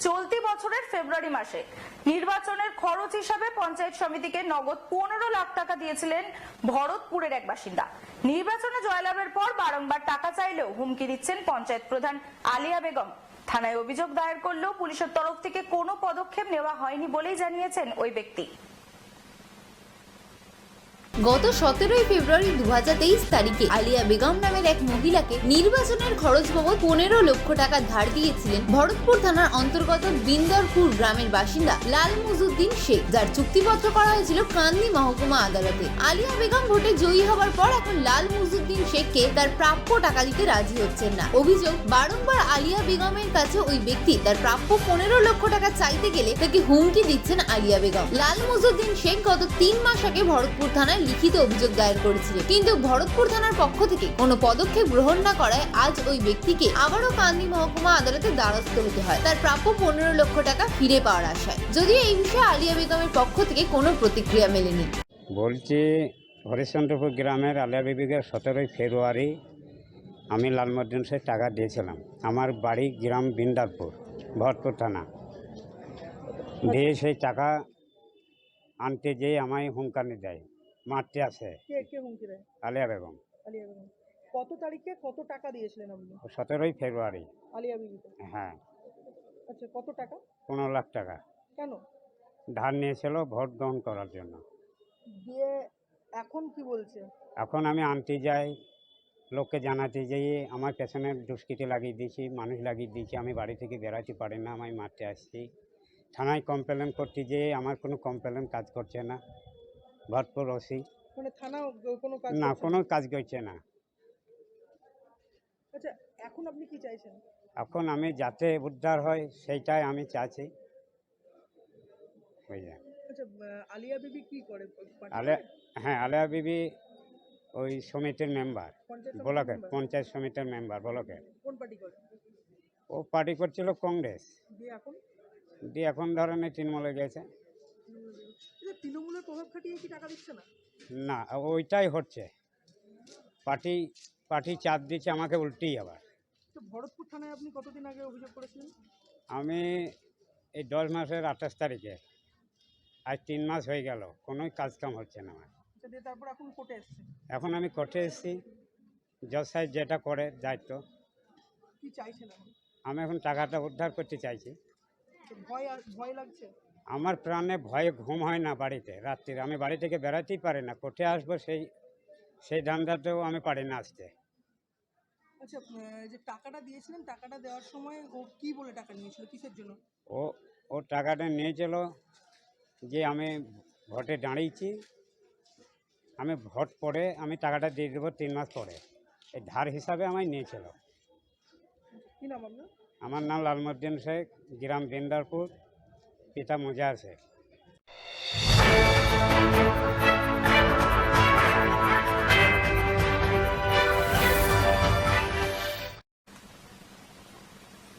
চলতি বছরের ফেব্রুয়ারি মাসে নির্বাচনের খরচ হিসাবে পঞ্চায়েত সমিতিকে নগদ 15 লাখ টাকা দিয়েছিলেন ভরতপুরের এক বাসিন্দা। নির্বাচনে জয়লাভের পর বারংবার টাকা চাইলেও হুমকি দিচ্ছেন পঞ্চায়েত প্রধান আলিয়া বেগম। থানায় অভিযোগ দায়ের করলেও পুলিশের তরফ থেকে কোনো পদক্ষেপ নেওয়া হয়নি বলেই জানিয়েছেন ওই ব্যক্তি। গত 17 ফেব্রুয়ারি 2023 তারিখে আলিয়া বেগম নামের এক মহিলাকে নির্বাচনের খরচ বাবদ 15 লক্ষ টাকা ধার দিয়েছিলেন ভরতপুর থানার অন্তর্গত বিন্দরপুর গ্রামের বাসিন্দা লাল মুজুদ্দিন শেখ, যার চুক্তিপত্র করা হয়েছিল কান্দি মহকুমা আদালতে। আলিয়া বেগম ভোটে জয়ী হওয়ার পর এখন লাল মুজুদ্দিন শেখকে তার প্রাপ্য টাকা দিতে রাজি হচ্ছেন না। অভিযোগ, বারংবার আলিয়া বেগমের কাছে ওই ব্যক্তি তার প্রাপ্য 15 লক্ষ টাকা চাইতে গেলে তাকে হুমকি দিচ্ছেন আলিয়া বেগম। লাল মুজুদ্দিন শেখ গত 3 মাস আগে ভরতপুর থানায় লিখিত অভিযোগ দায়ের করেছিলেন, কিন্তু ভরতপুর থানার পক্ষ থেকে কোনো পদক্ষেপ গ্রহণ না করায় আজ ওই ব্যক্তিকে আবারও কান্দি মহকুমা আদালতে দ্বারস্থ হতে হয় তার প্রাপ্য 15 লক্ষ টাকা ফিরে পাওয়ার আশায়। যদিও এই বিষয়ে আলিয়া বেগমের পক্ষ থেকে কোনো প্রতিক্রিয়া মেলেনি। বলছি, হরিশ্চন্দ্রপুর গ্রামের আলিয়া বিবিকে 17 ফেব্রুয়ারি আমি লালমুদ্দিন শেখ টাকা দিয়েছিলাম। আমার বাড়ি গ্রাম বিন্দারপুর, ভরতপুর থানা। দিয়ে সেই টাকা আনতে যেয়ে আমায় হুমকানি দেয়, মারতে আসে। কে হুমকি দেয়? আলিয়া বেগম। আলিয়া বেগম। কত তারিখে কত টাকা দিয়েছিলেন আপনি? 17 ফেব্রুয়ারি। আলিয়া বিবিকে? হ্যাঁ। আচ্ছা, কত টাকা? 15 লাখ টাকা কেন ধার নিয়েছিল ভোট গ্রহণ করার জন্য। দিয়ে এখন কি বলছে? এখন আমি আনতে যাই, লোককে জানাতে যেয়ে আমার পেছনে দুষ্কৃতি লাগিয়ে দিয়েছি, মানুষ লাগিয়ে দিয়েছি, আমি বাড়ি থেকে বেরোতে পারি না, আমি মারতে আসছি। থানায় কমপ্লেন করতে যেয়ে আমার কোনো কমপ্লেন কাজ করছে না। ভরতপুর ওসি মানে থানা কোনো কাজ না, করছে কোনো কাজ করছে না। আচ্ছা, এখন আপনি কি চাইছেন? এখন আমি যাতে উদ্ধার হয় সেইটাই আমি চাইছি। বুঝলেন? আচ্ছা, আলিয়া বিবি কি করে? হ্যাঁ, আলিয়া বিবি ওই সমিতির মেম্বার, পঞ্চায়েত সমিতির ব্লকের member? পঞ্চায়েত সমিতির মেম্বার ব্লকের। কোন পার্টি করে? ও পার্টি করছিল কংগ্রেস, দিয়ে এখন দিয়ে এখন ধরেন তৃণমূলে গেছে। আচ্ছা, তৃণমূলের প্রভাব খাটিয়ে কি টাকা দিচ্ছে না? না, ওইটাই হচ্ছে। পার্টি চাপ দিচ্ছে আমাকে উল্টেই। আবার তো ভরতপুর থানায় আপনি কতদিন আগে অভিযোগ করেছিলেন? আমি এই 10 মাসের 28 তারিখে, আজ 3 মাস হয়ে গেল, কোনো কাজকাম হচ্ছে না আমার। আচ্ছা, দিয়ে তারপর এখন কোর্টে এসেছে? এখন আমি কোর্টে এসেছি, জজ সাহেব যেটা করে দায়িত্ব। কি চাইছেন এখন? আমি এখন টাকাটা উদ্ধার করতে চাইছি। তো ভয় লাগছে? আমার প্রাণে ভয়ে ঘুম হয় না বাড়িতে রাত্রিরে, আমি বাড়ি থেকে বেরোতেই পারি না। কোর্টে আসবো সেই ধান্দাতেও আমি পারি না আসতে। আচ্ছা, যে টাকাটা দিয়েছিলেন, টাকাটা দেওয়ার সময় ও কি বলে টাকা নিয়েছিল, কিসের জন্য? ও টাকাটা নিয়েছিল যে আমি ভোটে দাঁড়িয়েছি, আমি ভোট পড়ে আমি টাকাটা দিয়ে দেবো 3 মাস পরে, এই ধার হিসাবে আমায় নিয়েছিল। কি নাম আপনার? আমার নাম লালমুদ্দিন শেখ, গ্রাম বিন্দারপুর, পিতা মুজাহির শেখ।